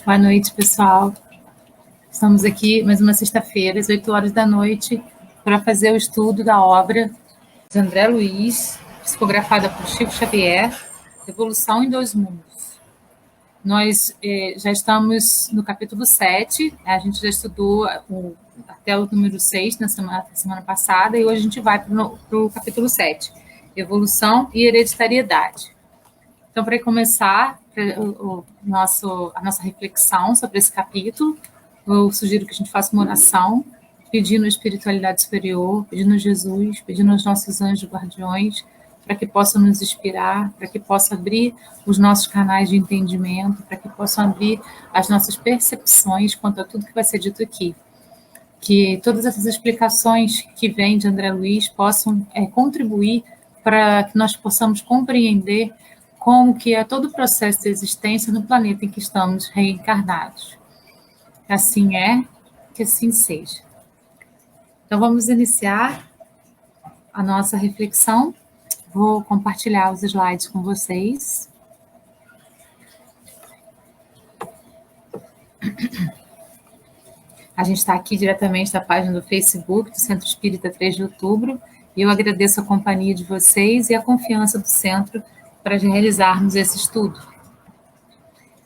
Boa noite, pessoal. Estamos aqui mais uma sexta-feira, às 8 horas da noite, para fazer o estudo da obra de André Luiz, psicografada por Chico Xavier, Evolução em Dois Mundos. Nós já estamos no capítulo 7, a gente já estudou até o número 6 na semana passada, e hoje a gente vai para o capítulo 7, Evolução e Hereditariedade. Então, para começar a nossa reflexão sobre esse capítulo, eu sugiro que a gente faça uma oração, pedindo a espiritualidade superior, pedindo a Jesus, pedindo aos nossos anjos guardiões, para que possam nos inspirar, para que possam abrir os nossos canais de entendimento, para que possam abrir as nossas percepções quanto a tudo que vai ser dito aqui. Que todas essas explicações que vêm de André Luiz possam contribuir para que nós possamos compreender como que é todo o processo de existência no planeta em que estamos reencarnados. Assim é, que assim seja. Então, vamos iniciar a nossa reflexão. Vou compartilhar os slides com vocês. A gente está aqui diretamente da página do Facebook do Centro Espírita 3 de Outubro, e eu agradeço a companhia de vocês e a confiança do Centro para realizarmos esse estudo.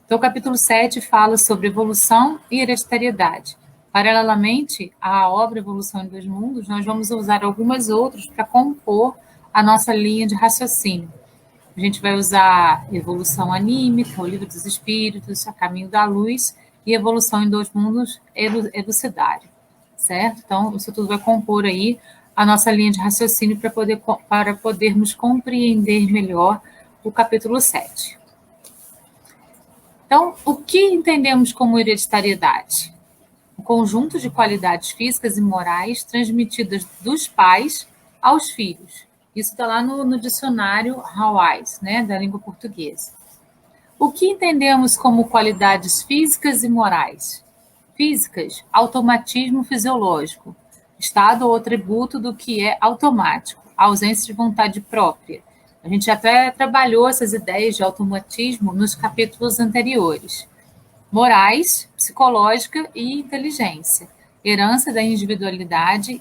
Então, o capítulo 7 fala sobre evolução e hereditariedade. Paralelamente à obra Evolução em Dois Mundos, nós vamos usar algumas outras para compor a nossa linha de raciocínio. A gente vai usar Evolução Anímica, o Livro dos Espíritos, A Caminho da Luz, e Evolução em Dois Mundos, Elucidário, certo? Então, isso tudo vai compor aí a nossa linha de raciocínio para podermos compreender melhor o capítulo 7. Então, o que entendemos como hereditariedade? Um conjunto de qualidades físicas e morais transmitidas dos pais aos filhos. Isso está lá no dicionário Hawais, né, da língua portuguesa. O que entendemos como qualidades físicas e morais? Físicas, automatismo fisiológico, estado ou atributo do que é automático, ausência de vontade própria. A gente até trabalhou essas ideias de automatismo nos capítulos anteriores. Morais, psicológica e inteligência. Herança da individualidade,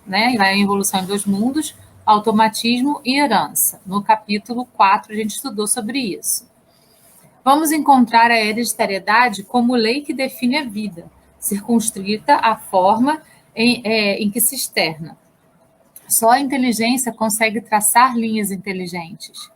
né, em Evolução em Dois Mundos, automatismo e herança. No capítulo 4 a gente estudou sobre isso. Vamos encontrar a hereditariedade como lei que define a vida, circunscrita à forma em que se externa. Só a inteligência consegue traçar linhas inteligentes.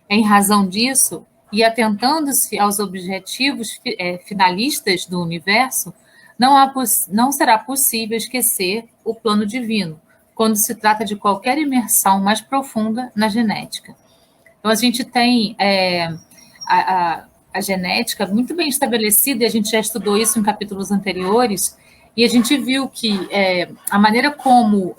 Em razão disso, e atentando-se aos objetivos finalistas do universo, não será possível esquecer o plano divino, quando se trata de qualquer imersão mais profunda na genética. Então, a gente tem a genética muito bem estabelecida, e a gente já estudou isso em capítulos anteriores, e a gente viu que a maneira como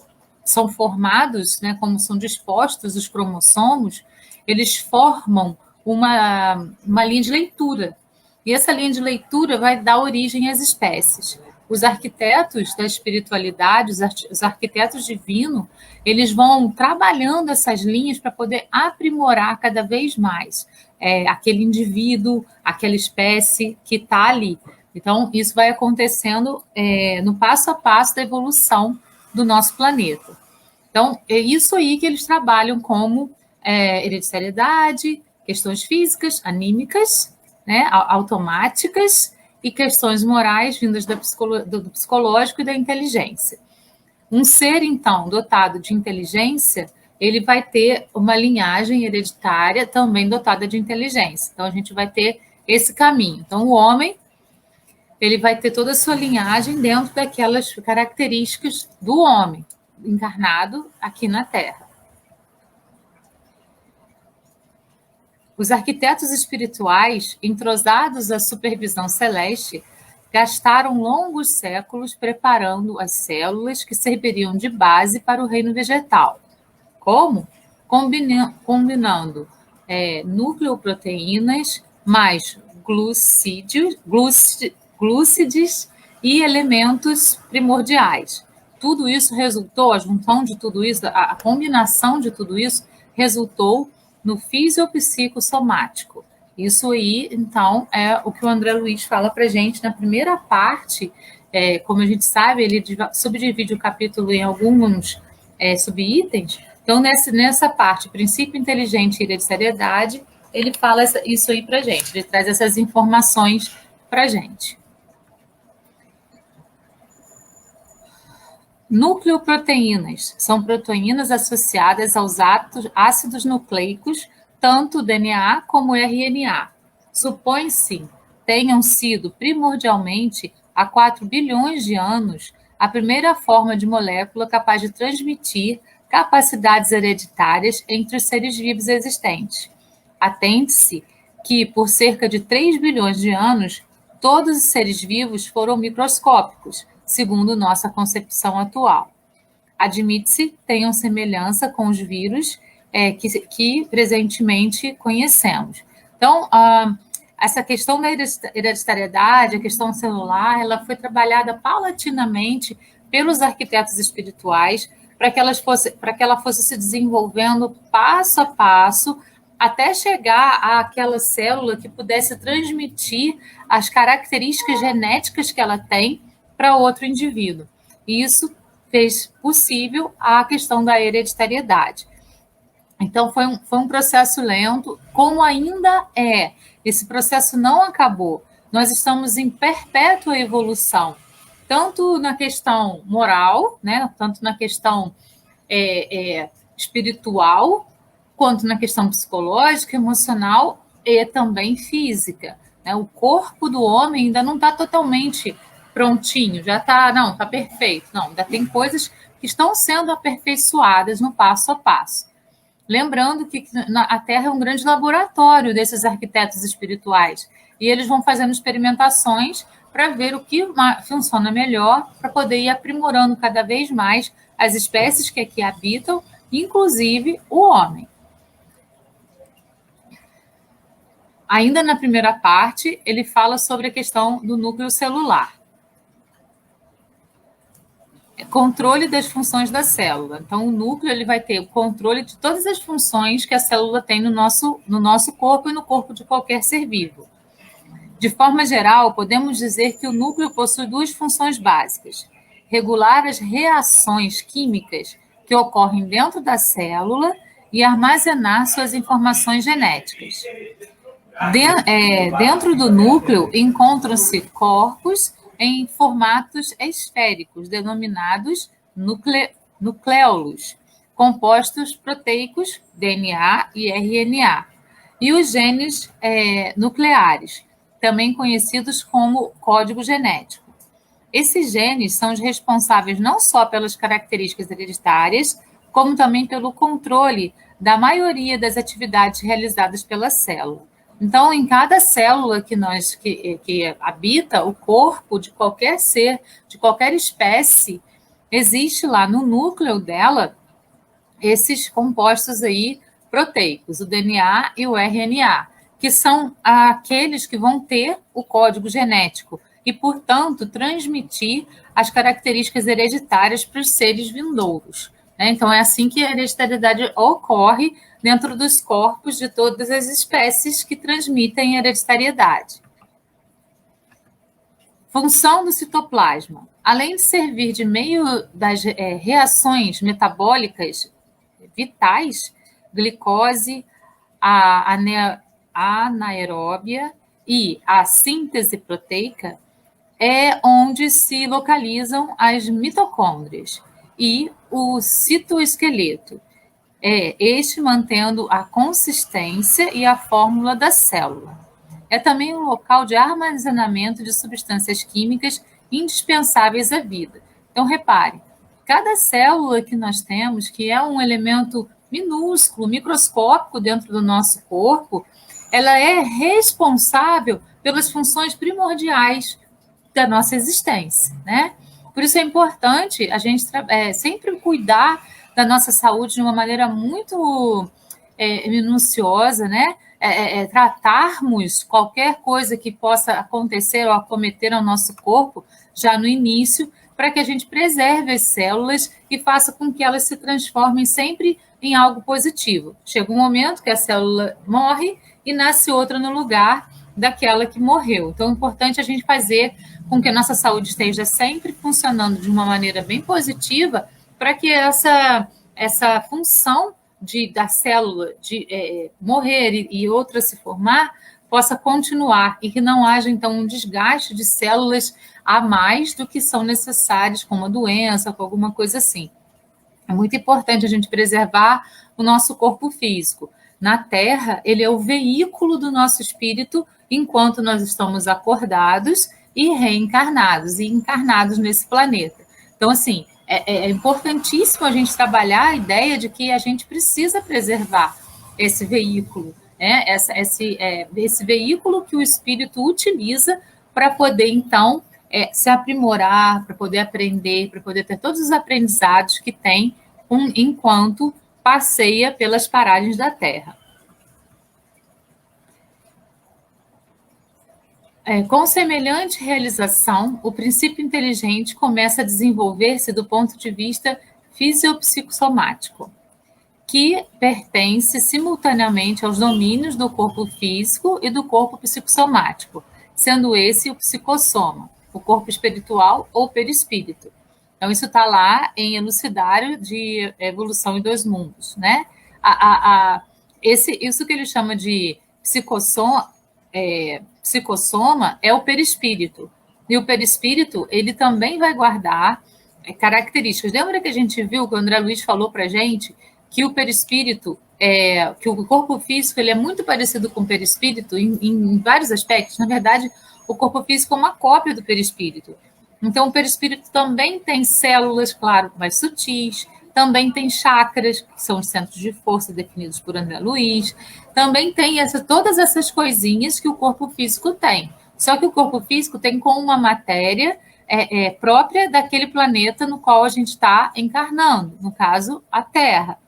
são formados, né, como são dispostos os cromossomos, eles formam uma linha de leitura. E essa linha de leitura vai dar origem às espécies. Os arquitetos da espiritualidade, os arquitetos divinos, eles vão trabalhando essas linhas para poder aprimorar cada vez mais aquele indivíduo, aquela espécie que está ali. Então, isso vai acontecendo no passo a passo da evolução do nosso planeta. Então, é isso aí que eles trabalham como hereditariedade, questões físicas, anímicas, né, automáticas, e questões morais vindas do psicológico e da inteligência. Um ser, então, dotado de inteligência, ele vai ter uma linhagem hereditária também dotada de inteligência. Então, a gente vai ter esse caminho. Então, o homem, ele vai ter toda a sua linhagem dentro daquelas características do homem encarnado aqui na Terra. Os arquitetos espirituais, entrosados à supervisão celeste, gastaram longos séculos preparando as células que serviriam de base para o reino vegetal. Como? Combinando nucleoproteínas mais glúcides e elementos primordiais. Tudo isso resultou, a junção de tudo isso, a combinação de tudo isso resultou no fisiopsicossomático, Isso aí, então, é o que o André Luiz fala para a gente na primeira parte. Como a gente sabe, ele subdivide o capítulo em alguns subitens. Então, nessa parte, princípio inteligente e hereditariedade, ele fala isso aí para a gente, ele traz essas informações para a gente. Nucleoproteínas são proteínas associadas aos ácidos nucleicos, tanto DNA como RNA. Supõe-se tenham sido primordialmente, há 4 bilhões de anos, a primeira forma de molécula capaz de transmitir capacidades hereditárias entre os seres vivos existentes. Atente-se que, por cerca de 3 bilhões de anos, todos os seres vivos foram microscópicos, segundo nossa concepção atual. Admite-se tenham semelhança com os vírus que presentemente conhecemos. Então, essa questão da hereditariedade, a questão celular, ela foi trabalhada paulatinamente pelos arquitetos espirituais para que ela fosse se desenvolvendo passo a passo até chegar àquela célula que pudesse transmitir as características genéticas que ela tem para outro indivíduo. E isso fez possível a questão da hereditariedade. Então, foi um processo lento, como ainda é. Esse processo não acabou. Nós estamos em perpétua evolução, tanto na questão moral, né, tanto na questão espiritual, quanto na questão psicológica, emocional e também física. Né? O corpo do homem ainda não está totalmente prontinho, já está perfeito. Não, ainda tem coisas que estão sendo aperfeiçoadas no passo a passo. Lembrando que a Terra é um grande laboratório desses arquitetos espirituais, e eles vão fazendo experimentações para ver o que funciona melhor, para poder ir aprimorando cada vez mais as espécies que aqui habitam, inclusive o homem. Ainda na primeira parte, ele fala sobre a questão do núcleo celular. Controle das funções da célula. Então, o núcleo ele vai ter o controle de todas as funções que a célula tem no nosso corpo e no corpo de qualquer ser vivo. De forma geral, podemos dizer que o núcleo possui 2 funções básicas: regular as reações químicas que ocorrem dentro da célula e armazenar suas informações genéticas. Dentro do núcleo encontram-se corpos em formatos esféricos, denominados nucleolos, compostos proteicos, DNA e RNA, e os genes nucleares, também conhecidos como código genético. Esses genes são os responsáveis não só pelas características hereditárias, como também pelo controle da maioria das atividades realizadas pela célula. Então, em cada célula que habita o corpo de qualquer ser, de qualquer espécie, existe lá no núcleo dela esses compostos aí proteicos, o DNA e o RNA, que são aqueles que vão ter o código genético e, portanto, transmitir as características hereditárias para os seres vindouros. Então, é assim que a hereditariedade ocorre dentro dos corpos de todas as espécies que transmitem hereditariedade. Função do citoplasma. Além de servir de meio das reações metabólicas vitais, glicose, a anaeróbia e a síntese proteica, é onde se localizam as mitocôndrias e o citoesqueleto, este mantendo a consistência e a fórmula da célula. É também um local de armazenamento de substâncias químicas indispensáveis à vida. Então, repare, cada célula que nós temos, que é um elemento minúsculo, microscópico dentro do nosso corpo, ela é responsável pelas funções primordiais da nossa existência, né? Por isso é importante a gente sempre cuidar da nossa saúde de uma maneira muito minuciosa, né? Tratarmos qualquer coisa que possa acontecer ou acometer ao nosso corpo já no início, para que a gente preserve as células e faça com que elas se transformem sempre em algo positivo. Chega um momento que a célula morre e nasce outra no lugar daquela que morreu. Então, é importante a gente fazer com que a nossa saúde esteja sempre funcionando de uma maneira bem positiva, para que essa função da célula de morrer e outra se formar possa continuar e que não haja, então, um desgaste de células a mais do que são necessárias, com uma doença, com alguma coisa assim. É muito importante a gente preservar o nosso corpo físico. Na Terra, ele é o veículo do nosso espírito enquanto nós estamos acordados e reencarnados, e encarnados nesse planeta. Então, assim, é importantíssimo a gente trabalhar a ideia de que a gente precisa preservar esse veículo, né? Esse veículo que o espírito utiliza para poder, então, se aprimorar, para poder aprender, para poder ter todos os aprendizados que tem enquanto passeia pelas paragens da Terra. Com semelhante realização, o princípio inteligente começa a desenvolver-se do ponto de vista fisiopsicossomático, que pertence simultaneamente aos domínios do corpo físico e do corpo psicossomático, sendo esse o psicossoma, o corpo espiritual ou perispírito. Então, isso está lá em Elucidário de Evolução em Dois Mundos, né? Isso que ele chama de psicossoma é o perispírito. E o perispírito, ele também vai guardar características. Lembra que a gente viu, que o André Luiz falou para a gente, que o perispírito, que o corpo físico, ele é muito parecido com o perispírito em vários aspectos. Na verdade, o corpo físico é uma cópia do perispírito. Então, o perispírito também tem células, claro, mais sutis, também tem chakras, que são os centros de força definidos por André Luiz, também tem todas essas coisinhas que o corpo físico tem. Só que o corpo físico tem com uma matéria própria daquele planeta no qual a gente está encarnando, no caso, a Terra.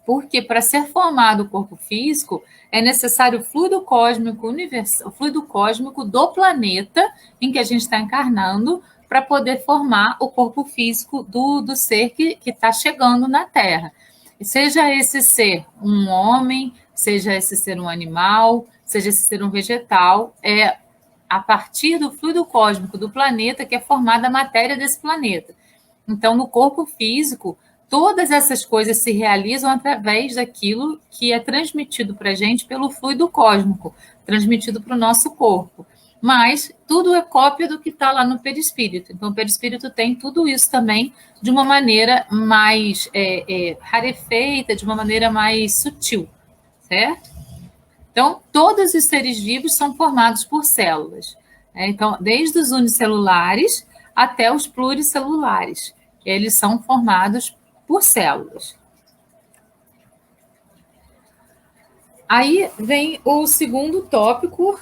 Porque para ser formado o corpo físico é necessário o fluido cósmico universal, o fluido cósmico do planeta em que a gente está encarnando, para poder formar o corpo físico do ser que está chegando na Terra. E seja esse ser um homem, seja esse ser um animal, seja esse ser um vegetal, é a partir do fluido cósmico do planeta que é formada a matéria desse planeta. Então, no corpo físico, todas essas coisas se realizam através daquilo que é transmitido para a gente pelo fluido cósmico, transmitido para o nosso corpo. Mas tudo é cópia do que está lá no perispírito. Então, o perispírito tem tudo isso também de uma maneira mais rarefeita, de uma maneira mais sutil, certo? Então, todos os seres vivos são formados por células. Então, desde os unicelulares até os pluricelulares, eles são formados por células. Aí vem o segundo tópico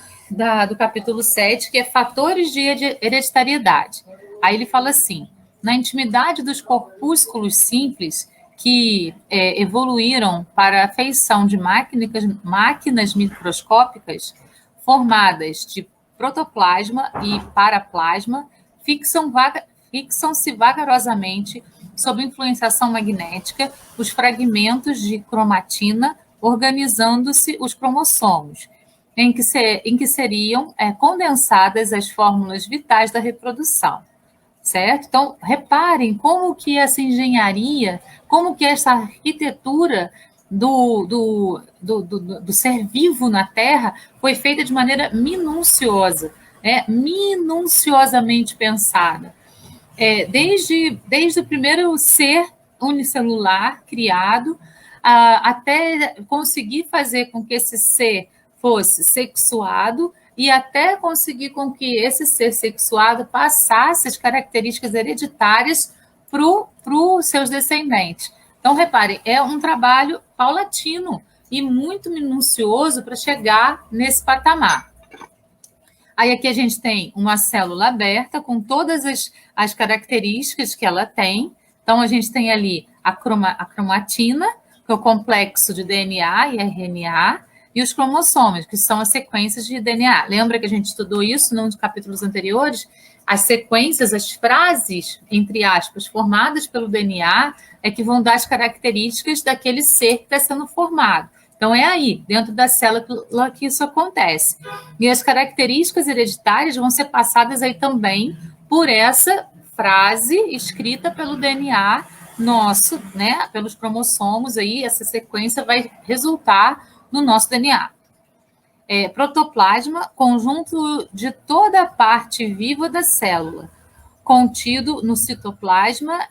do capítulo 7, que é fatores de hereditariedade. Aí ele fala assim: na intimidade dos corpúsculos simples que evoluíram para a feição de máquinas microscópicas formadas de protoplasma e paraplasma, fixam-se vagarosamente, sob influenciação magnética, os fragmentos de cromatina, organizando-se os cromossomos, em que seriam condensadas as fórmulas vitais da reprodução, certo? Então, reparem como que essa engenharia, como que essa arquitetura do ser vivo na Terra foi feita de maneira minuciosa, minuciosamente pensada. Desde o primeiro ser unicelular criado, até conseguir fazer com que esse ser fosse sexuado e até conseguir com que esse ser sexuado passasse as características hereditárias para os seus descendentes. Então, reparem, é um trabalho paulatino e muito minucioso para chegar nesse patamar. Aí aqui a gente tem uma célula aberta com todas as características que ela tem. Então, a gente tem ali a cromatina, que é o complexo de DNA e RNA, e os cromossomos, que são as sequências de DNA. Lembra que a gente estudou isso nos capítulos anteriores? As sequências, as frases, entre aspas, formadas pelo DNA, é que vão dar as características daquele ser que está sendo formado. Então, é aí, dentro da célula, que isso acontece. E as características hereditárias vão ser passadas aí também por essa frase escrita pelo DNA nosso, né? Pelos cromossomos aí, essa sequência vai resultar no nosso DNA. Protoplasma, conjunto de toda a parte viva da célula, contido no citoplasma,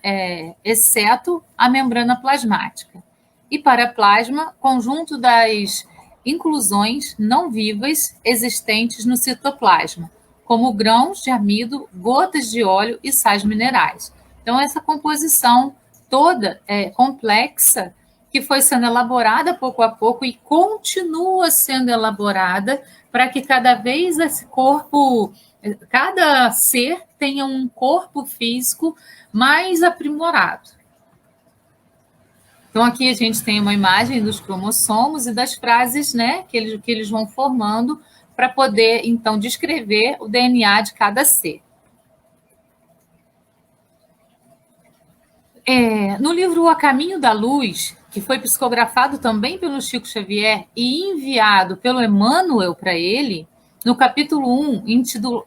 exceto a membrana plasmática. E paraplasma, conjunto das inclusões não vivas existentes no citoplasma, como grãos de amido, gotas de óleo e sais minerais. Então, essa composição toda complexa, que foi sendo elaborada pouco a pouco e continua sendo elaborada para que cada vez esse corpo, cada ser tenha um corpo físico mais aprimorado. Então, aqui a gente tem uma imagem dos cromossomos e das frases, né, que eles vão formando para poder, então, descrever o DNA de cada ser. No livro A Caminho da Luz, que foi psicografado também pelo Chico Xavier e enviado pelo Emmanuel para ele, no capítulo 1,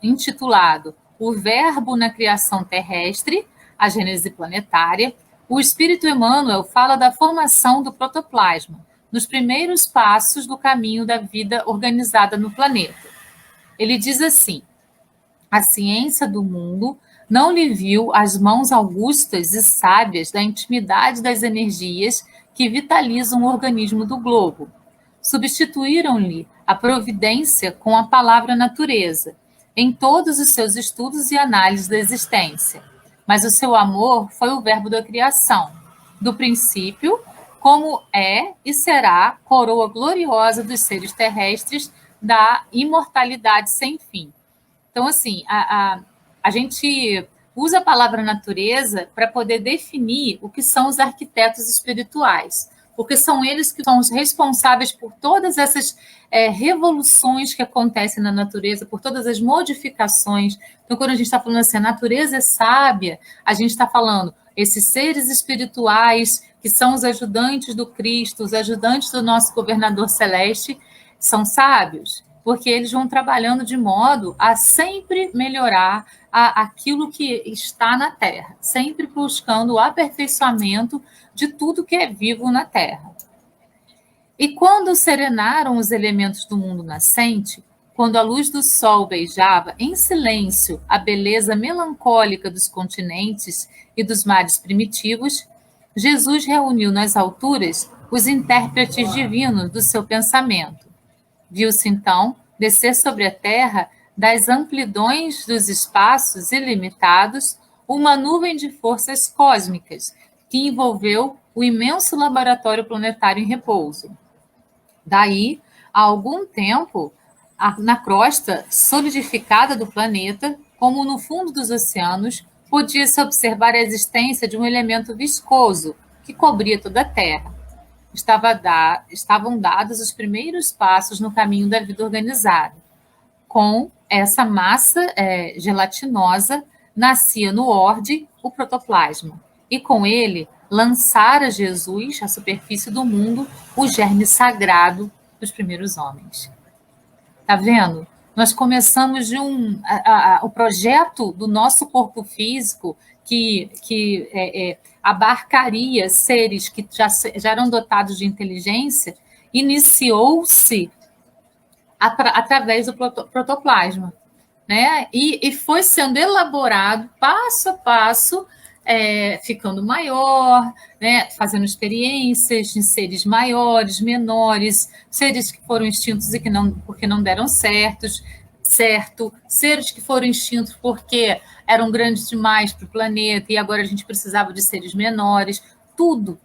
intitulado O Verbo na Criação Terrestre, a Gênese Planetária, o Espírito Emmanuel fala da formação do protoplasma, nos primeiros passos do caminho da vida organizada no planeta. Ele diz assim: a ciência do mundo não lhe viu as mãos augustas e sábias da intimidade das energias que vitalizam o organismo do globo. Substituíram-lhe a providência com a palavra natureza, em todos os seus estudos e análises da existência. Mas o seu amor foi o verbo da criação, do princípio, como é e será coroa gloriosa dos seres terrestres da imortalidade sem fim. Então, assim, a gente usa a palavra natureza para poder definir o que são os arquitetos espirituais, porque são eles que são os responsáveis por todas essas revoluções que acontecem na natureza, por todas as modificações. Então, quando a gente está falando assim, a natureza é sábia, a gente está falando esses seres espirituais que são os ajudantes do Cristo, os ajudantes do nosso governador celeste, são sábios, porque eles vão trabalhando de modo a sempre melhorar aquilo que está na Terra, sempre buscando o aperfeiçoamento de tudo que é vivo na Terra. E quando serenaram os elementos do mundo nascente, quando a luz do sol beijava em silêncio a beleza melancólica dos continentes e dos mares primitivos, Jesus reuniu nas alturas os intérpretes divinos do seu pensamento. Viu-se, então, descer sobre a Terra, das amplidões dos espaços ilimitados, uma nuvem de forças cósmicas que envolveu o imenso laboratório planetário em repouso. Daí, há algum tempo, na crosta solidificada do planeta, como no fundo dos oceanos, podia-se observar a existência de um elemento viscoso que cobria toda a Terra. Estavam dados os primeiros passos no caminho da vida organizada. Com essa massa gelatinosa, nascia no orde o protoplasma. E com ele, lançara Jesus à superfície do mundo o germe sagrado dos primeiros homens. Tá vendo? Nós começamos de o projeto do nosso corpo físico que abarcaria seres que já eram dotados de inteligência, iniciou-se através do protoplasma, né? E foi sendo elaborado passo a passo, ficando maior, né? Fazendo experiências em seres maiores, menores, seres que foram extintos e porque não deram certo, seres que foram extintos porque eram grandes demais para o planeta e agora a gente precisava de seres menores. Tudo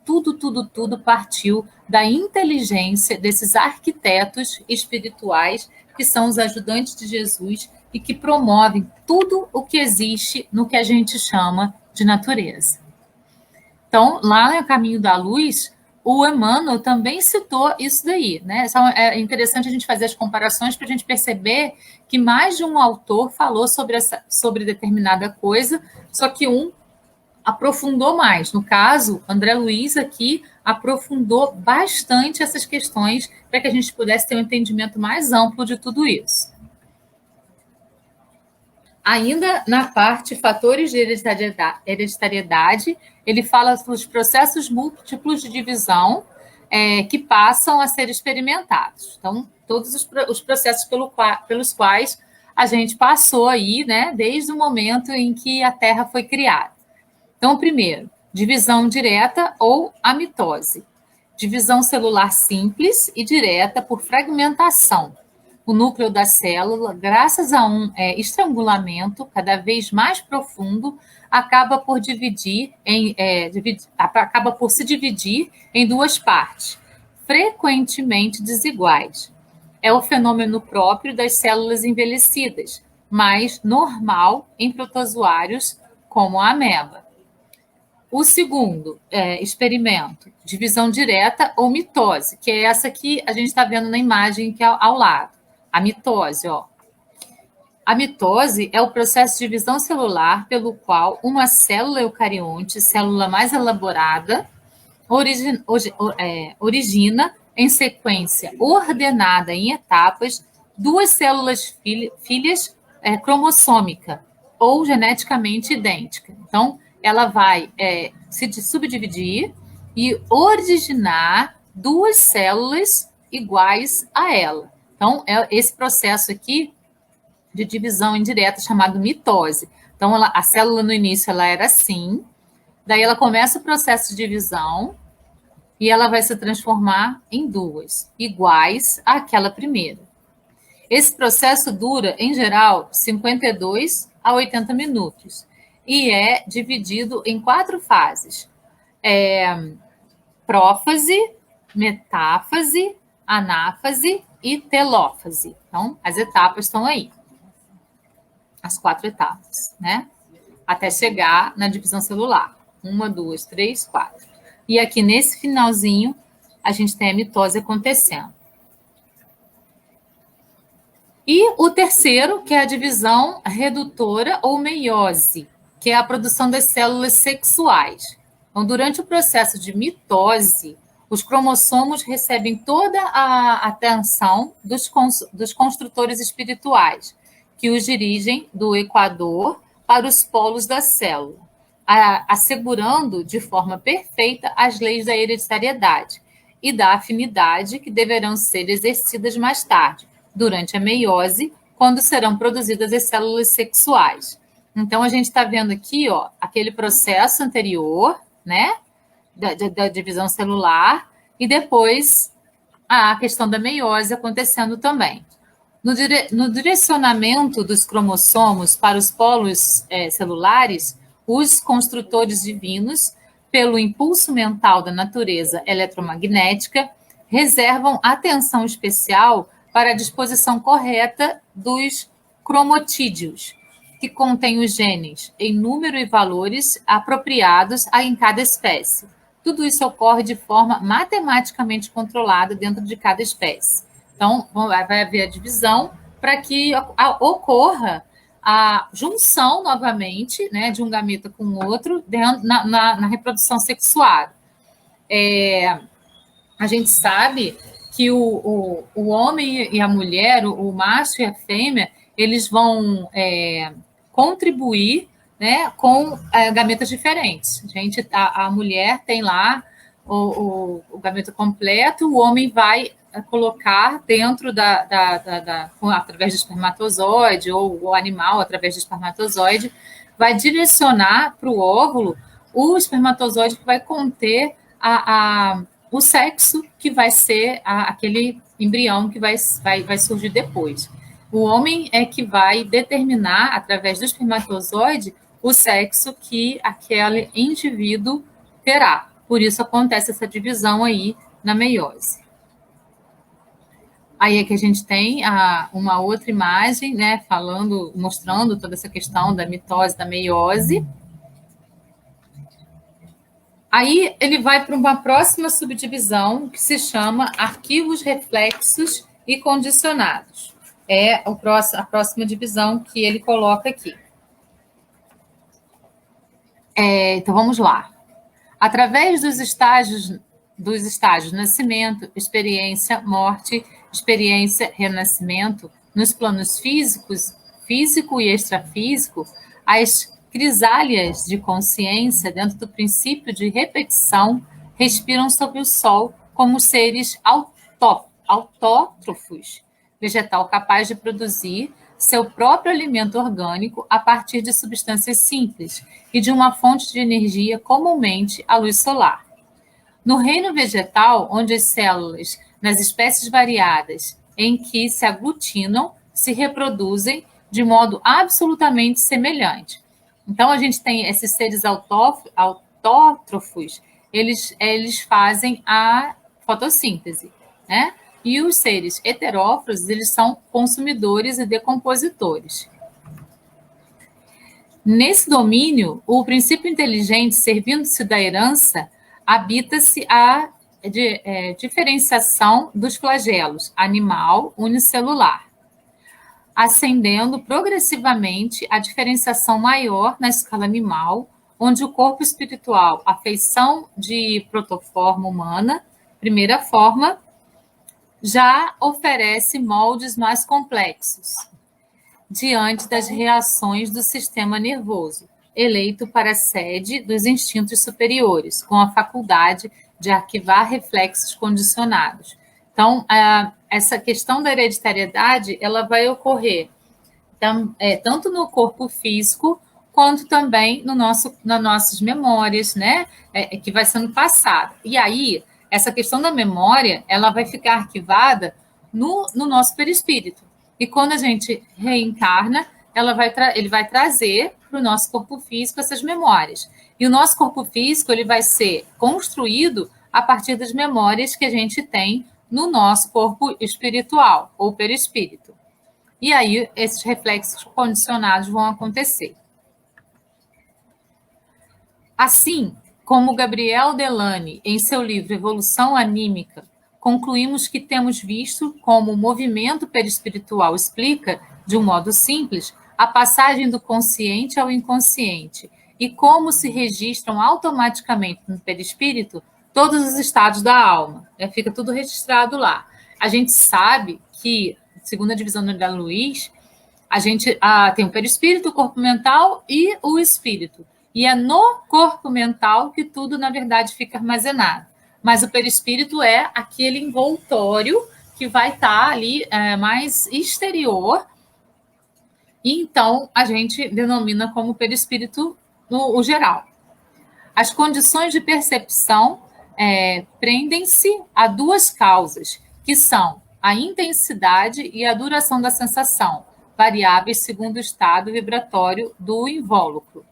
partiu da inteligência desses arquitetos espirituais que são os ajudantes de Jesus e que promovem tudo o que existe no que a gente chama de natureza. Então, lá no Caminho da Luz, o Emmanuel também citou isso daí, né? É interessante a gente fazer as comparações para a gente perceber que mais de um autor falou sobre determinada coisa, só que um aprofundou mais. No caso, André Luiz aqui aprofundou bastante essas questões para que a gente pudesse ter um entendimento mais amplo de tudo isso. Ainda na parte fatores de hereditariedade, ele fala dos processos múltiplos de divisão que passam a ser experimentados. Então, todos os processos pelos quais a gente passou aí, né, desde o momento em que a Terra foi criada. Então, primeiro, divisão direta ou a mitose. Divisão celular simples e direta por fragmentação. O núcleo da célula, graças a um estrangulamento cada vez mais profundo, acaba por se dividir em duas partes, frequentemente desiguais. É o fenômeno próprio das células envelhecidas, mas normal em protozoários como a ameba. O segundo experimento, divisão direta ou mitose, que é essa que a gente está vendo na imagem que é ao lado. A mitose, ó. A mitose é o processo de divisão celular pelo qual uma célula eucarionte, célula mais elaborada, origina em sequência ordenada em etapas duas células filhas cromossômica ou geneticamente idêntica. Então, ela vai se subdividir e originar duas células iguais a ela. Então, é esse processo aqui de divisão indireta chamado mitose. Então, a célula no início ela era assim, daí ela começa o processo de divisão e ela vai se transformar em duas, iguais àquela primeira. Esse processo dura, em geral, 52 a 80 minutos e é dividido em 4 fases. Prófase, metáfase, anáfase e telófase. Então, as etapas estão aí. As 4 etapas, né? Até chegar na divisão celular. 1, 2, 3, 4. E aqui nesse finalzinho, a gente tem a mitose acontecendo. E o terceiro, que é a divisão redutora ou meiose, que é a produção das células sexuais. Então, durante o processo de mitose, os cromossomos recebem toda a atenção dos construtores espirituais, que os dirigem do equador para os polos da célula, assegurando de forma perfeita as leis da hereditariedade e da afinidade que deverão ser exercidas mais tarde, durante a meiose, quando serão produzidas as células sexuais. Então, a gente está vendo aqui, ó, aquele processo anterior, né, da divisão celular, e depois a questão da meiose acontecendo também. No direcionamento dos cromossomos para os polos celulares, os construtores divinos, pelo impulso mental da natureza eletromagnética, reservam atenção especial para a disposição correta dos cromotídeos, que contêm os genes em número e valores apropriados em cada espécie. Tudo isso ocorre de forma matematicamente controlada dentro de cada espécie. Então, vai haver a divisão para que ocorra a junção novamente, né, de um gameta com o outro na reprodução sexual. A gente sabe que o homem e a mulher, o macho e a fêmea, eles vão contribuir, né, com gametas diferentes. A mulher tem lá o gameta completo, o homem vai colocar dentro através do espermatozoide, ou o animal, através do espermatozoide, vai direcionar para o óvulo o espermatozoide que vai conter o sexo que vai ser aquele embrião que vai surgir depois. O homem é que vai determinar, através do espermatozoide, o sexo que aquele indivíduo terá. Por isso acontece essa divisão aí na meiose. Aí é que a gente tem uma outra imagem, né, mostrando toda essa questão da mitose, da meiose. Aí ele vai para uma próxima subdivisão que se chama arquivos reflexos e condicionados. É a próxima divisão que ele coloca aqui. Então, vamos lá. Através dos estágios nascimento, experiência, morte, experiência, renascimento, nos planos físico e extrafísico, as crisálias de consciência, dentro do princípio de repetição, respiram sob o sol como seres autótrofos, vegetal capaz de produzir seu próprio alimento orgânico a partir de substâncias simples e de uma fonte de energia comumente a luz solar. No reino vegetal, onde as células, nas espécies variadas em que se aglutinam, se reproduzem de modo absolutamente semelhante. Então, a gente tem esses seres autótrofos, eles fazem a fotossíntese, né? E os seres heterótrofos, eles são consumidores e decompositores. Nesse domínio, o princípio inteligente, servindo-se da herança, habita-se a diferenciação dos flagelos animal unicelular, ascendendo progressivamente a diferenciação maior na escala animal, onde o corpo espiritual, a feição de protoforma humana, primeira forma, já oferece moldes mais complexos, diante das reações do sistema nervoso, eleito para a sede dos instintos superiores, com a faculdade de arquivar reflexos condicionados. Então, essa questão da hereditariedade, ela vai ocorrer tanto no corpo físico, quanto também nas nossas memórias, né? Que vai sendo passada. E aí, essa questão da memória, ela vai ficar arquivada no nosso perispírito. E quando a gente reencarna, ele vai trazer para o nosso corpo físico essas memórias. E o nosso corpo físico ele vai ser construído a partir das memórias que a gente tem no nosso corpo espiritual, ou perispírito. E aí, esses reflexos condicionados vão acontecer. Assim, como Gabriel Delany, em seu livro Evolução Anímica, concluímos que temos visto como o movimento perispiritual explica, de um modo simples, a passagem do consciente ao inconsciente e como se registram automaticamente no perispírito todos os estados da alma. Fica tudo registrado lá. A gente sabe que, segundo a divisão da Luiz, a gente tem o perispírito, o corpo mental e o espírito. E é no corpo mental que tudo, na verdade, fica armazenado. Mas o perispírito é aquele envoltório que vai estar ali mais exterior. E então, a gente denomina como perispírito o geral. As condições de percepção prendem-se a duas causas, que são a intensidade e a duração da sensação, variáveis segundo o estado vibratório do invólucro.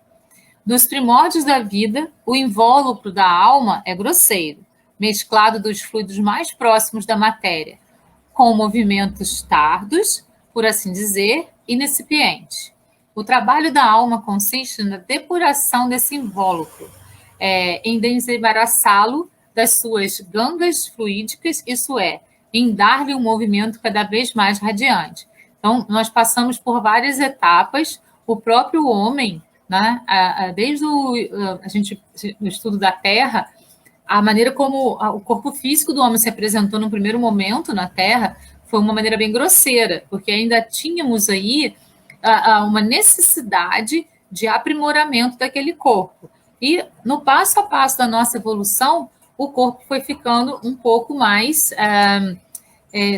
Dos primórdios da vida, o invólucro da alma é grosseiro, mesclado dos fluidos mais próximos da matéria, com movimentos tardos, por assim dizer, incipientes. O trabalho da alma consiste na depuração desse invólucro, em desembaraçá-lo das suas gangas fluídicas, isso é, em dar-lhe um movimento cada vez mais radiante. Então, nós passamos por várias etapas, o próprio homem, né, desde o estudo da Terra, a maneira como o corpo físico do homem se apresentou no primeiro momento na Terra foi uma maneira bem grosseira, porque ainda tínhamos aí uma necessidade de aprimoramento daquele corpo. E no passo a passo da nossa evolução, o corpo foi ficando um pouco mais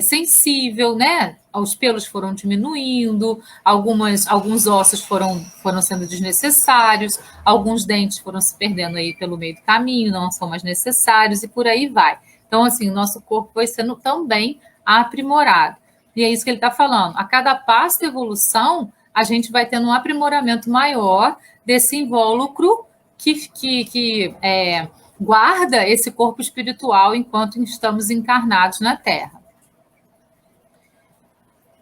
sensível, né? Os pelos foram diminuindo, alguns ossos foram sendo desnecessários, alguns dentes foram se perdendo aí pelo meio do caminho, não são mais necessários, e por aí vai. Então, assim, o nosso corpo foi sendo também aprimorado. E é isso que ele está falando. A cada passo de evolução, a gente vai tendo um aprimoramento maior desse invólucro que guarda esse corpo espiritual enquanto estamos encarnados na Terra.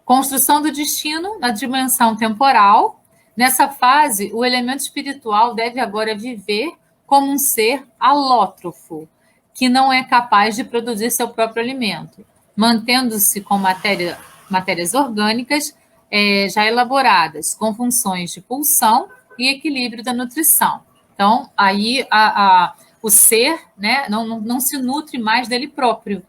Construção do destino na dimensão temporal. Nessa fase, o elemento espiritual deve agora viver como um ser alótrofo, que não é capaz de produzir seu próprio alimento, mantendo-se com matérias orgânicas já elaboradas, com funções de pulsão e equilíbrio da nutrição. Então, aí o ser, né, não se nutre mais dele próprio.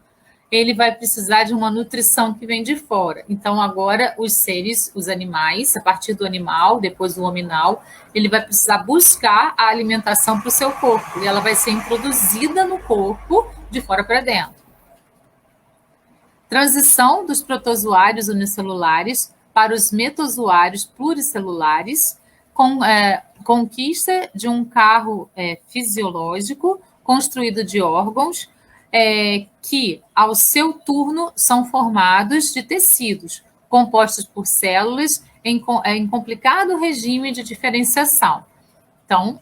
Ele vai precisar de uma nutrição que vem de fora. Então, agora, os seres, os animais, a partir do animal, depois o hominal, ele vai precisar buscar a alimentação para o seu corpo. E ela vai ser introduzida no corpo de fora para dentro. Transição dos protozoários unicelulares para os metozoários pluricelulares, conquista de um carro fisiológico construído de órgãos que, ao seu turno, são formados de tecidos, compostos por células em complicado regime de diferenciação. Então,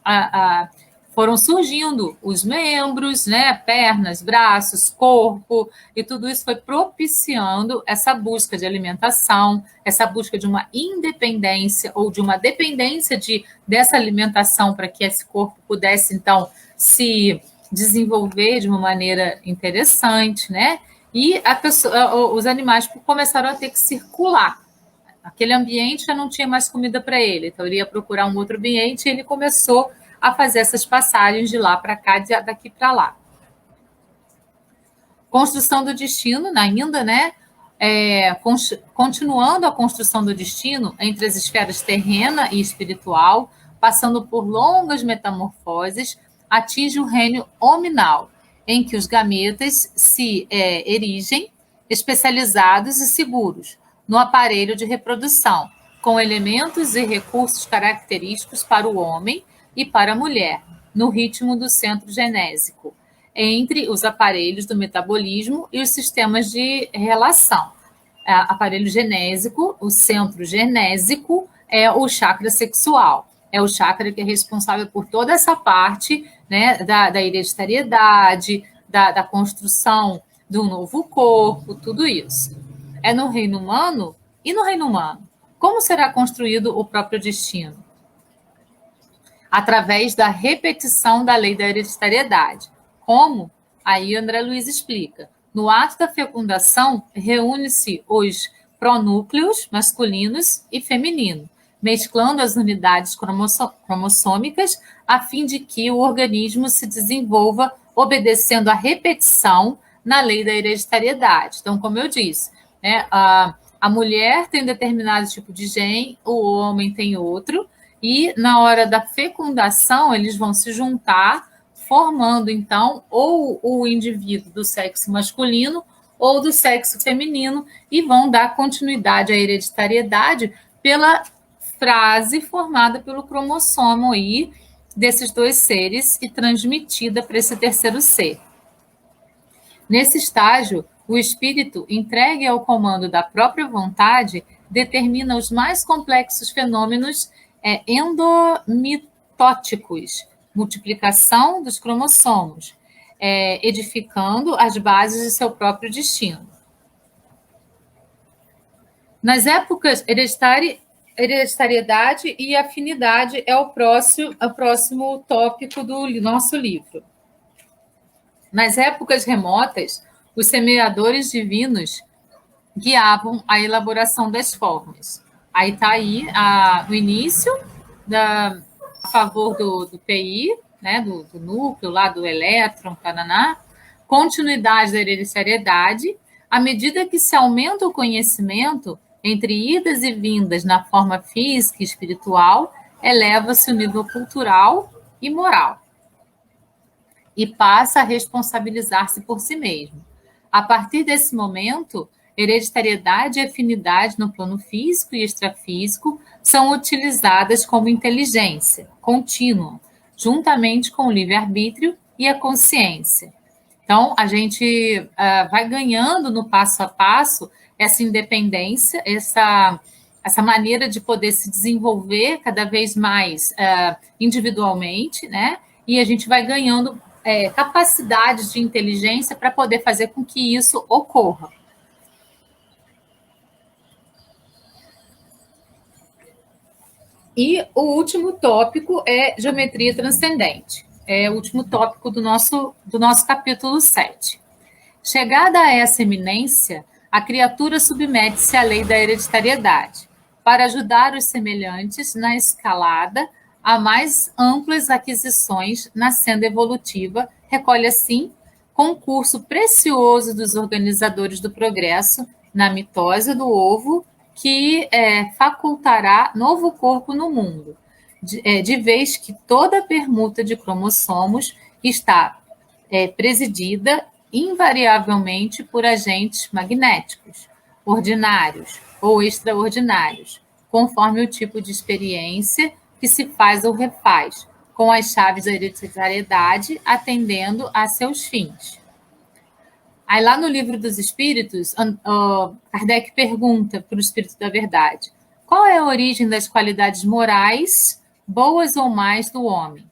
foram surgindo os membros, né, pernas, braços, corpo, e tudo isso foi propiciando essa busca de alimentação, essa busca de uma independência ou de uma dependência dessa alimentação para que esse corpo pudesse, então, se desenvolver de uma maneira interessante, né? E os animais começaram a ter que circular. Aquele ambiente já não tinha mais comida para ele, então ele ia procurar um outro ambiente e ele começou a fazer essas passagens de lá para cá, daqui para lá. Construção do destino, ainda, né? Continuando a construção do destino entre as esferas terrena e espiritual, passando por longas metamorfoses, atinge o reino hominal, em que os gametas se erigem especializados e seguros no aparelho de reprodução, com elementos e recursos característicos para o homem e para a mulher, no ritmo do centro genésico, entre os aparelhos do metabolismo e os sistemas de relação. Aparelho genésico, o centro genésico é o chakra sexual, é o chakra que é responsável por toda essa parte, né, da hereditariedade, da construção do novo corpo, tudo isso. É no reino humano, e no reino humano, como será construído o próprio destino? Através da repetição da lei da hereditariedade. Como? Aí André Luiz explica. No ato da fecundação, reúne-se os pronúcleos masculinos e feminino, mesclando as unidades cromossômicas a fim de que o organismo se desenvolva obedecendo à repetição na lei da hereditariedade. Então, como eu disse, né, a mulher tem um determinado tipo de gene, o homem tem outro, e na hora da fecundação eles vão se juntar, formando, então, ou o indivíduo do sexo masculino ou do sexo feminino, e vão dar continuidade à hereditariedade pela frase formada pelo cromossomo aí desses dois seres e transmitida para esse terceiro ser. Nesse estágio, o espírito, entregue ao comando da própria vontade, determina os mais complexos fenômenos endomitóticos, multiplicação dos cromossomos, edificando as bases de seu próprio destino. Nas épocas, hereditariedade e afinidade é o próximo tópico do nosso livro. Nas épocas remotas, os semeadores divinos guiavam a elaboração das formas. Aí está aí o início a favor do PI, né, do núcleo, lá do elétron, tananá, continuidade da hereditariedade. À medida que se aumenta o conhecimento, entre idas e vindas na forma física e espiritual, eleva-se o nível cultural e moral e passa a responsabilizar-se por si mesmo. A partir desse momento, hereditariedade e afinidade no plano físico e extrafísico são utilizadas como inteligência contínua, juntamente com o livre-arbítrio e a consciência. Então, a gente vai ganhando no passo a passo essa independência, essa maneira de poder se desenvolver cada vez mais individualmente, né? E a gente vai ganhando capacidades de inteligência para poder fazer com que isso ocorra. E o último tópico é geometria transcendente. É o último tópico do nosso capítulo 7. Chegada a essa eminência, a criatura submete-se à lei da hereditariedade, para ajudar os semelhantes na escalada a mais amplas aquisições na senda evolutiva, recolhe, assim, concurso precioso dos organizadores do progresso na mitose do ovo, que facultará novo corpo no mundo, de vez que toda a permuta de cromossomos está presidida invariavelmente por agentes magnéticos, ordinários ou extraordinários, conforme o tipo de experiência que se faz ou refaz, com as chaves da hereditariedade atendendo a seus fins. Aí, lá no Livro dos Espíritos, Kardec pergunta para o Espírito da Verdade: qual é a origem das qualidades morais, boas ou mais, do homem?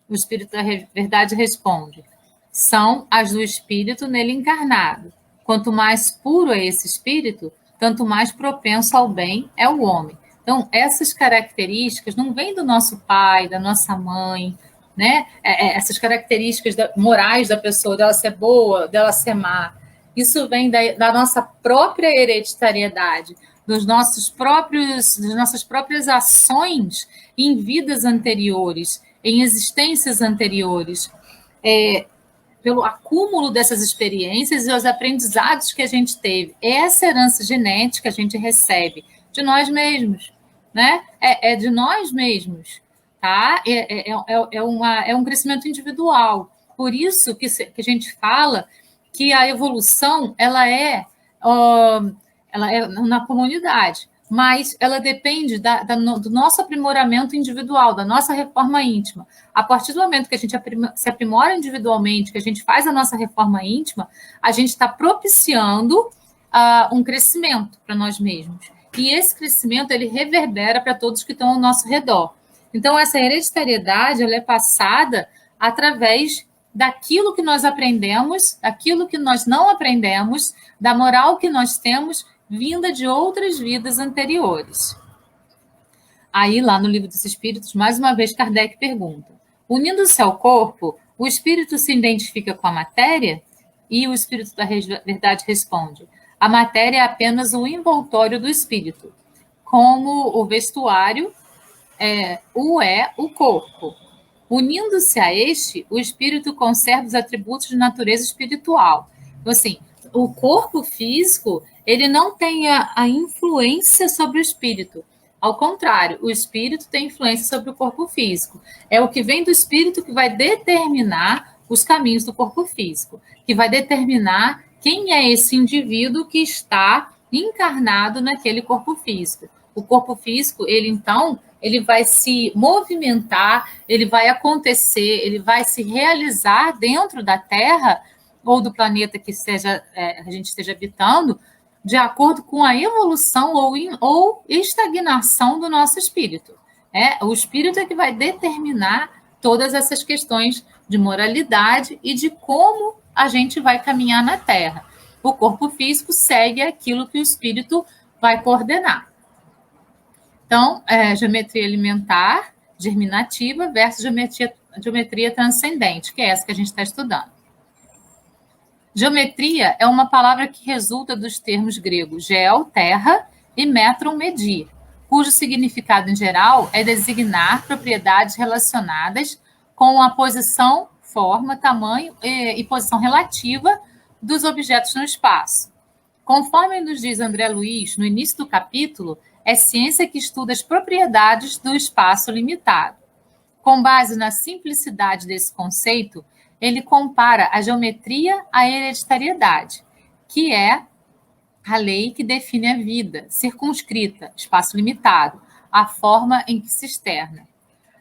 O Espírito da Verdade responde: são as do espírito nele encarnado. Quanto mais puro é esse espírito, tanto mais propenso ao bem é o homem. Então, essas características não vêm do nosso pai, da nossa mãe, né? Essas características morais da pessoa, dela ser boa, dela ser má. Isso vem da nossa própria hereditariedade, das nossas próprias ações em vidas anteriores, em existências anteriores, pelo acúmulo dessas experiências e os aprendizados que a gente teve. Essa herança genética a gente recebe de nós mesmos, né? É de nós mesmos, tá? É um crescimento individual. Por isso que a gente fala que a evolução ela é na comunidade, mas ela depende do nosso aprimoramento individual, da nossa reforma íntima. A partir do momento que a gente se aprimora individualmente, que a gente faz a nossa reforma íntima, a gente está propiciando um crescimento para nós mesmos. E esse crescimento, ele reverbera para todos que estão ao nosso redor. Então, essa hereditariedade, ela é passada através daquilo que nós aprendemos, daquilo que nós não aprendemos, da moral que nós temos, vinda de outras vidas anteriores. Aí, lá no Livro dos Espíritos, mais uma vez, Kardec pergunta: unindo-se ao corpo, o espírito se identifica com a matéria? E o Espírito da Verdade responde: a matéria é apenas o envoltório do espírito, como o vestuário é o corpo. Unindo-se a este, o espírito conserva os atributos de natureza espiritual. Então, assim, o corpo físico, ele não tem a influência sobre o espírito. Ao contrário, o espírito tem influência sobre o corpo físico. É o que vem do espírito que vai determinar os caminhos do corpo físico, que vai determinar quem é esse indivíduo que está encarnado naquele corpo físico. O corpo físico, ele vai se movimentar, ele vai acontecer, ele vai se realizar dentro da Terra ou do planeta que a gente esteja habitando, de acordo com a evolução ou estagnação do nosso espírito. O espírito é que vai determinar todas essas questões de moralidade e de como a gente vai caminhar na Terra. O corpo físico segue aquilo que o espírito vai coordenar. Então, geometria alimentar, germinativa, versus geometria transcendente, que é essa que a gente está estudando. Geometria é uma palavra que resulta dos termos gregos geo, terra, e metron, medir, cujo significado em geral é designar propriedades relacionadas com a posição, forma, tamanho e posição relativa dos objetos no espaço. Conforme nos diz André Luiz no início do capítulo, é ciência que estuda as propriedades do espaço limitado. Com base na simplicidade desse conceito, ele compara a geometria à hereditariedade, que é a lei que define a vida, circunscrita, espaço limitado, a forma em que se externa.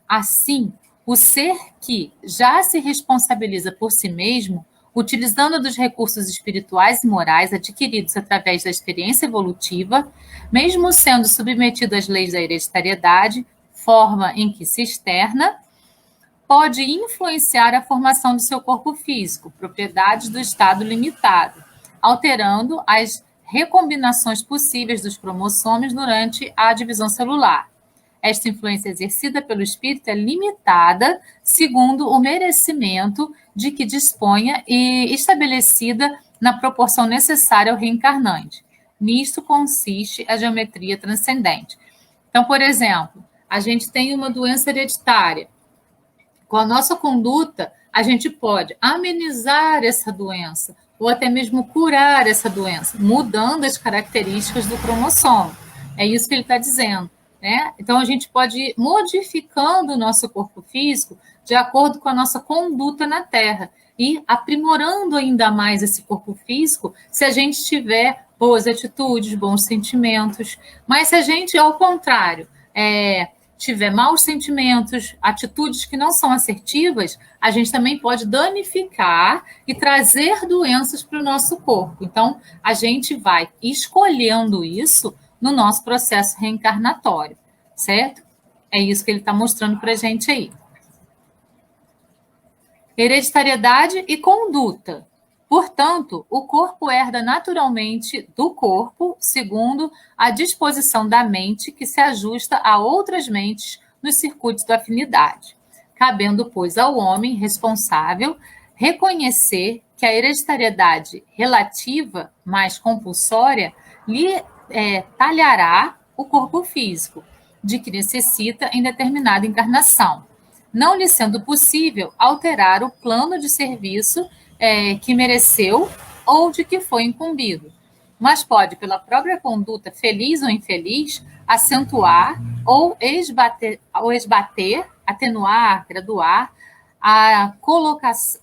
Assim, o ser que já se responsabiliza por si mesmo, utilizando dos recursos espirituais e morais adquiridos através da experiência evolutiva, mesmo sendo submetido às leis da hereditariedade, forma em que se externa, pode influenciar a formação do seu corpo físico, propriedades do estado limitado, alterando as recombinações possíveis dos cromossomos durante a divisão celular. Esta influência exercida pelo espírito é limitada segundo o merecimento de que disponha e estabelecida na proporção necessária ao reencarnante. Nisto consiste a geometria transcendente. Então, por exemplo, a gente tem uma doença hereditária. Com a nossa conduta, a gente pode amenizar essa doença ou até mesmo curar essa doença, mudando as características do cromossomo. É isso que ele está dizendo, né? Então, a gente pode ir modificando o nosso corpo físico de acordo com a nossa conduta na Terra e aprimorando ainda mais esse corpo físico se a gente tiver boas atitudes, bons sentimentos. Mas se a gente, ao contrário, tiver maus sentimentos, atitudes que não são assertivas, a gente também pode danificar e trazer doenças para o nosso corpo. Então, a gente vai escolhendo isso no nosso processo reencarnatório, certo? É isso que ele está mostrando para a gente aí. Hereditariedade e conduta. Portanto, o corpo herda naturalmente do corpo, segundo a disposição da mente que se ajusta a outras mentes nos circuitos da afinidade, cabendo, pois, ao homem responsável reconhecer que a hereditariedade relativa, mais compulsória, lhe talhará o corpo físico, de que necessita em determinada encarnação, não lhe sendo possível alterar o plano de serviço que mereceu ou de que foi incumbido, mas pode, pela própria conduta, feliz ou infeliz, acentuar ou esbater, atenuar, graduar a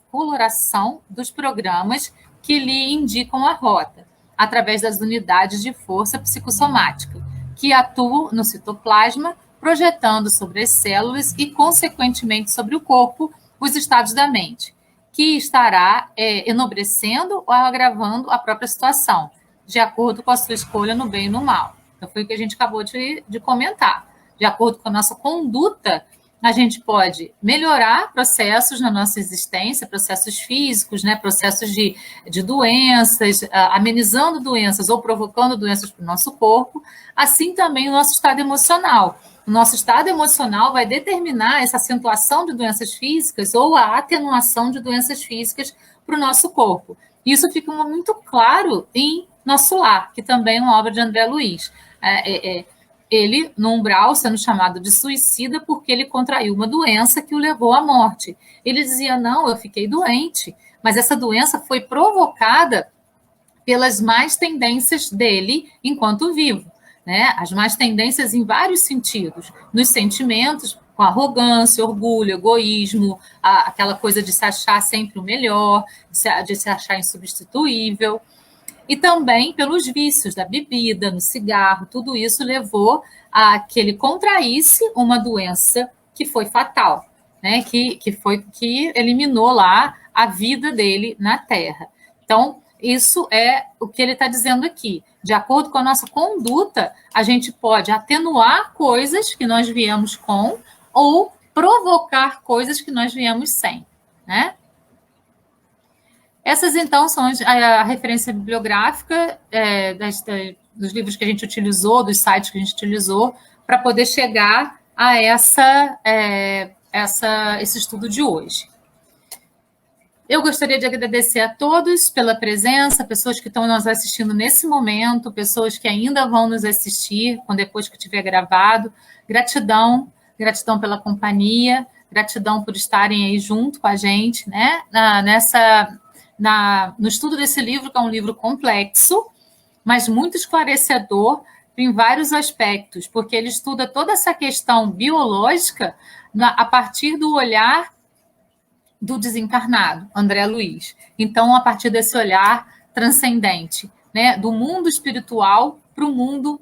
coloração dos programas que lhe indicam a rota, através das unidades de força psicossomática, que atuam no citoplasma, projetando sobre as células e, consequentemente, sobre o corpo, os estados da mente, que estará enobrecendo ou agravando a própria situação, de acordo com a sua escolha no bem e no mal. Então, foi o que a gente acabou de comentar. De acordo com a nossa conduta, a gente pode melhorar processos na nossa existência, processos físicos, né, processos de doenças, amenizando doenças ou provocando doenças para o nosso corpo, assim também o nosso estado emocional. O nosso estado emocional vai determinar essa acentuação de doenças físicas ou a atenuação de doenças físicas para o nosso corpo. Isso fica muito claro em Nosso Lar, que também é uma obra de André Luiz. Ele, no umbral, sendo chamado de suicida porque ele contraiu uma doença que o levou à morte. Ele dizia, não, eu fiquei doente, mas essa doença foi provocada pelas más tendências dele enquanto vivo, né? As más tendências em vários sentidos, nos sentimentos, com arrogância, orgulho, egoísmo, aquela coisa de se achar sempre o melhor, de se achar insubstituível, e também pelos vícios da bebida, no cigarro, tudo isso levou a que ele contraísse uma doença que foi fatal, né? que eliminou lá a vida dele na Terra. Então, isso é o que ele está dizendo aqui. De acordo com a nossa conduta, a gente pode atenuar coisas que nós viemos com ou provocar coisas que nós viemos sem, né? Essas, então, são a referência bibliográfica dos livros que a gente utilizou, dos sites que a gente utilizou, para poder chegar a esse estudo de hoje. Eu gostaria de agradecer a todos pela presença, pessoas que estão nos assistindo nesse momento, pessoas que ainda vão nos assistir depois que tiver gravado. Gratidão pela companhia, gratidão por estarem aí junto com a gente, né? No estudo desse livro, que é um livro complexo, mas muito esclarecedor em vários aspectos, porque ele estuda toda essa questão biológica a partir do olhar do desencarnado, André Luiz. Então, a partir desse olhar transcendente, né, do mundo espiritual para o mundo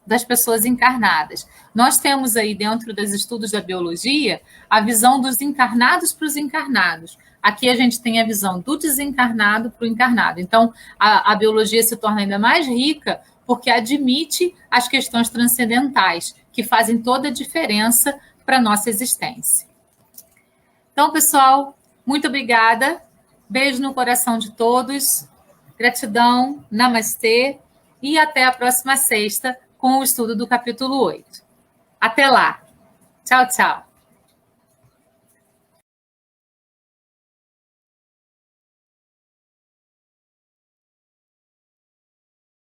das pessoas encarnadas. Nós temos aí, dentro dos estudos da biologia, a visão dos encarnados para os encarnados. Aqui a gente tem a visão do desencarnado para o encarnado. Então, a biologia se torna ainda mais rica porque admite as questões transcendentais, que fazem toda a diferença para a nossa existência. Então, pessoal, muito obrigada. Beijo no coração de todos. Gratidão, namastê. E até a próxima sexta com o estudo do capítulo 8. Até lá. Tchau, tchau.